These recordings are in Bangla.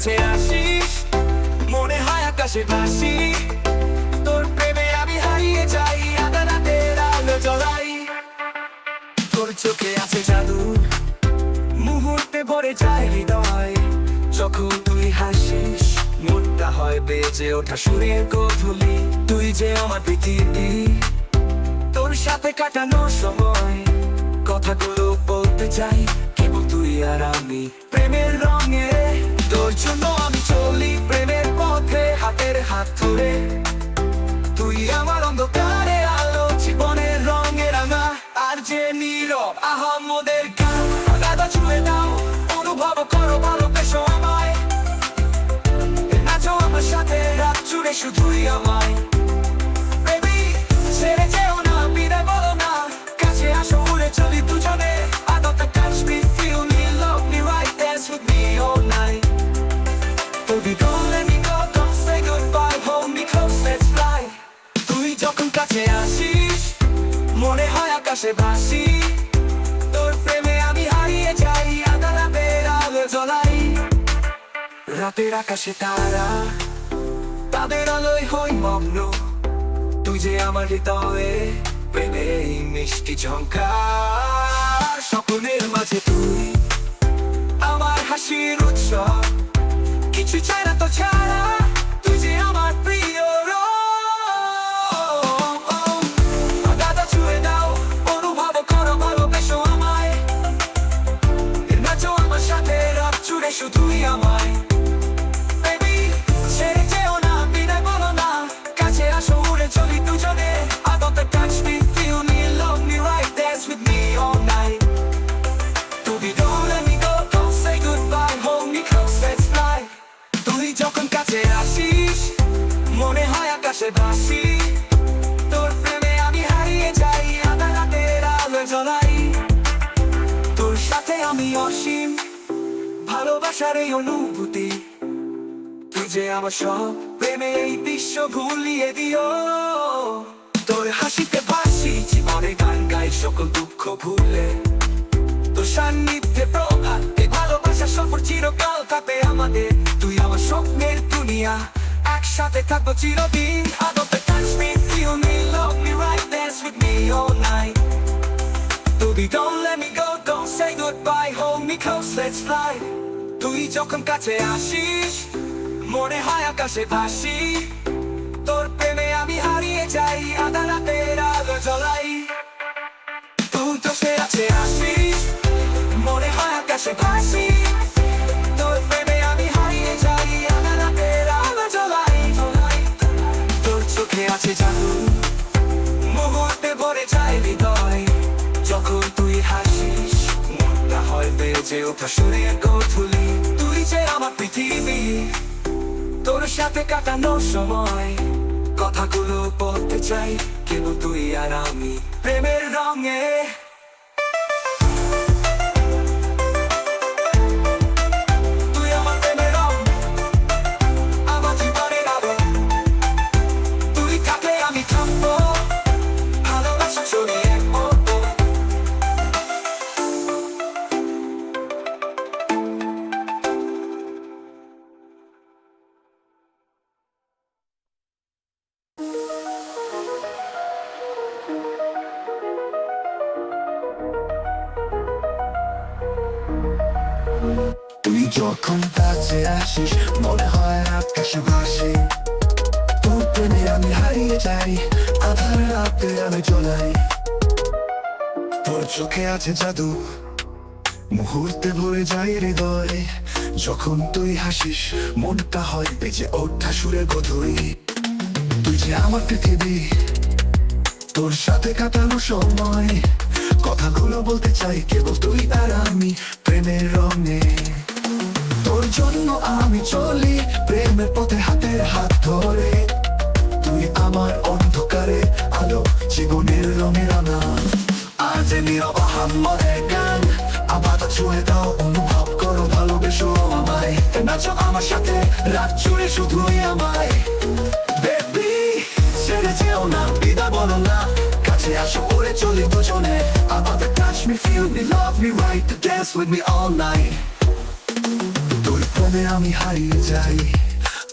কাছে আসিস মনে হয় আকাশে ভাসি তোর প্রেমে আমি হারিয়ে যাই আধা রাতের আলো জ্বলাই তোর চোখে আছে জাদু মুহূর্তে ভরে যায় হৃদয় যখন তুই হাসিস মনটা হয় বেজে ওঠা সুরের গোধূলি তুই যে আমার পৃথিবী তোর সাথে কাটানো সময় কথাগুলো বলতে চাই কেবল তুই আর আমি প্রেমের রঙে তোর জন্য আমি চলি প্রেমের পথে হাতের হাত ধরে তুই আমার অন্ধকারে আলো জীবনের রঙে রাঙা আর যে নীরব আহমদের গান আলাদা ছুঁয়ে দাও অনুভব করো ভালোবেসো আমায় নাচো আমার সাথে রাত জুড়ে শুধুই আমায় বেবি ছেড়ে যেও না বিদায় বলো না কাছে আসো উড়ে চলি দুজনে আদতে touch me feel me love me right dance with me all night baby don't let me go don't say goodbye hold me close let's fly তুই যখন কাছে আসিস মনে হয় আকাশে ভাসি তোর প্রেমে আমি হারিয়ে যাই আধা রাতের আলো জ্বলাই রাতের আকাশে তারা তাদের আলোয় হই মগ্ন তুই যে আমার হৃদয়ে প্রেমে এই মিষ্টি ঝংকার স্বপ্নের মাঝে তুই আমার হাসির উৎসব কিছু চাই না তো ছাড়া তুই যে আমার প্রিয় আগাদা ছুঁয়ে দাও অনুভব করো ভালোবেসো আমায় নাচো আমার সাথে রাত জুড়ে শুধুই আমায় বেবি ছেড়ে যেও না বিদায় বলো না কাছে আসো উড়ে চলি দুজনে আদতে touch me feel me love me right dance with me all night baby don't let me go don't say goodbye hold me close let's fly তুই যখন কাছে আসিস মনে হয় আকাশে ভাসি তোর প্রেমে আমি হারিয়ে যাই আধা রাতের আলো জ্বলাই তোর সাথে আমি অসীম ভালোবাসার এই অনুভূতি তুই যে আমার সব প্রেমে এই বিশ্ব ভুলিয়ে দিও তোর হাসিতে ভাসি জীবনে গান গাই সকল দুঃখ ভুলে তোর সান্নিধ্যে প্রভাত এই ভালোবাসার সফর চিরকাল কাটে আমাদের তুই আমার স্বপ্নের দুনিয়া একসাথে থাকবো চিরদিন আদতে touch me feel me love me right dance with me all night baby don't let me go don't say goodbye hold me close let's fly তুই যখন কাছে আসিস মনে হয় আকাশে ভাসি তোর প্রেমে আমি হারিয়ে যাই আধা রাতের আলো জ্বলাই তুই তো সে আছে আসিস মনে হয় আকাশে ভাসি তোর প্রেমে আমি হারিয়ে যাই আধা রাতের আলো জ্বলাই তোর চোখে আছে জাদু মুহূর্তে ভরে যায় হৃদয় যখন তুই হাসিস মনটা হয় বেজে ওঠা সুরের গোধূলি তুই যে আমার পৃথিবী তোর সাথে কাটানো সময় কথাগুলো বলতে চাই কেবল তুই আর আমি প্রেমের রঙে তুই আমার প্রেমের রং আমার জীবনের আলো তুই থাকলে আমি থামবো ভালোবাসা ছড়িয়ে পড়বো তুই যখন কাছে আসিস মনে হয় আকাশে ভাসি তোর প্রেমে আমি হারিয়ে যাই আধার রাতে আলো জ্বলাই তোর চোখে আছে জাদু মুহূর্তে ভরে যায় হৃদয় যখন তুই হাসিস মনটা হয় বেজে ওঠা সুরে গধুই তুই যে আমার পৃথিবী তোর সাথে কাটানো সময় কথাগুলো বলতে চাই কেবল তুই আর আমি প্রেমের রঙে তোর জন্য আমি চলি প্রেমের পথে হাতের হাত ধরে তুই আমার অন্ধকারে আলো জীবনের রঙে রাঙা আজ নীরব আহম্মদের গান আপাতত ছুঁয়ে দাও অনুভব করো ভালোবেসো আমায় নাচো আমার সাথে রাত জুড়ে শুধুই আমায় বেবি ছেড়ে যেও না বিদায় বলো না কাছে আসো উড়ে চলি দুজনে আপাতত touch me feel me love me right to dance with me all night তুই প্রেমে আমি হারিয়ে যাই,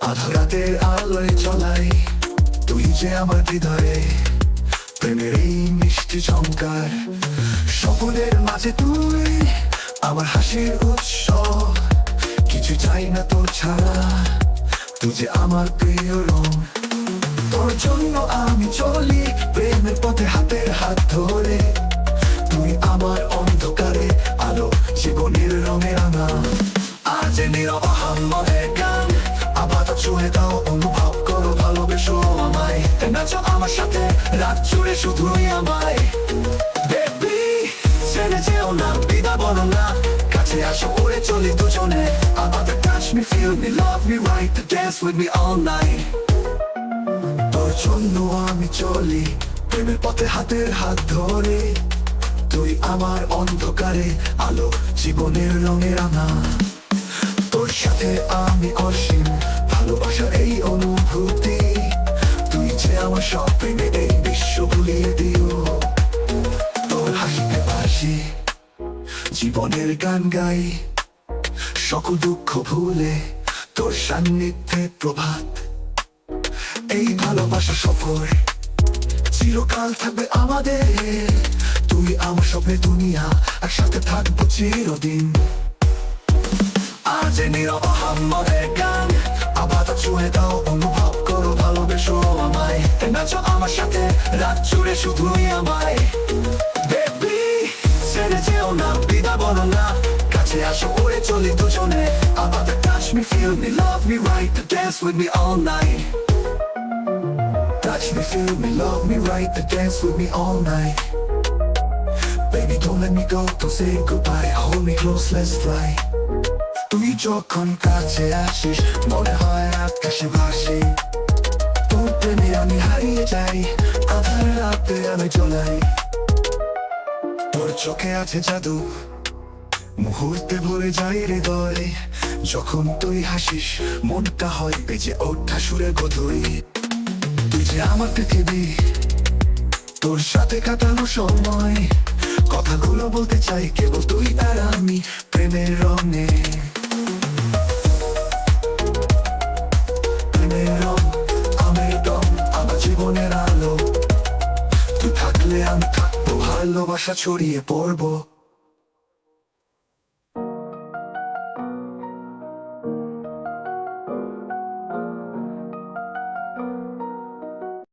আধা রাতের আলোয় চলাই। তুই যে আমার হৃদয়ে প্রেমের এই মিষ্টি ঝংকার, সকলের মাঝে তুই আমার হাসির উৎস। কিছু চাই না তোর ছাড়া, তুই যে আমার প্রিয় রং। তোর জন্য আমি চলি প্রেমের পথে হাতের হাত ধরে। তুই আমার অন্ধকারে আলো, জীবনের রঙে রাঙা। আজ নীরব আহাম্মদের গান, আপাতত ছুঁয়ে দাও, অনুভব করো, ভালোবেসো আমায়। নাচো আমার সাথে রাত জুড়ে শুধুই আমায়। বেবি ছেড়ে যেও না, বিদা বলো না, কাছে আসো, উড়ে চলি দুজনে। আমাদের touch me, feel me, love me right, dance with me all night। তোর জন্য আমি চলি প্রেমের পথে হাতের হাত ধরে। তুই আমার অন্ধকারে আলো, জীবনের রঙে রাঙা। তোর সাথে আমি অসীম, ভালোবাসার এই অনুভূতি। তুই যে আমার সব, প্রেমে এই বিশ্ব ভুলিয়ে দিও। তোর হাসিতে বাসি, জীবনের গান গাই, সকল দুঃখ ভুলে তোর সান্নিধ্যে প্রভাত। এই ভালোবাসা সফর চিরকাল থাকবে আমাদের। তুই আমার স্বপ্নে দুনিয়া, একসাথে থাকবো চিরদিন। আজ নীরব আহাম্মদের গান, আপাতত ছুঁয়ে দাও, অনুভব করো, ভালোবেসো আমায়। নাচো আমার সাথে রাত জুড়ে শুধুই আমায়। বেবি ছেড়ে যেও না, বিদা বলো না, কাছে আসো, উড়ে চলি দুজনে। আমাদের touch me, feel me, love me right, dance with me all night। Touch me, feel me, love me right, dance with me all night। Baby don't let me go, don't say goodbye, hold me close, let's fly। তুই যখন কাছে আসিস, মনে হয় আকাশে ভাসি। তোর প্রেমে আমি হারিয়ে যাই, আধার রাতে আমি চলাই। তোর চোখে আছে জাদু, মুহূর্তে ভরে যাই হৃদয়। যখন তুই হাসিস, মনটা হয় বেজে ওঠা সুরে গধুই। তুই যে আমার পৃথিবী, তোর সাথে কাটানো সময়। কথাগুলো বলতে চাই কেবল তুই আর আমি, প্রেমের রঙে। প্রেমের রং, আমের রং, আমার জীবনের আলো। তুই থাকলে আমি থাকবো, ভালোবাসা ছড়িয়ে পড়বো।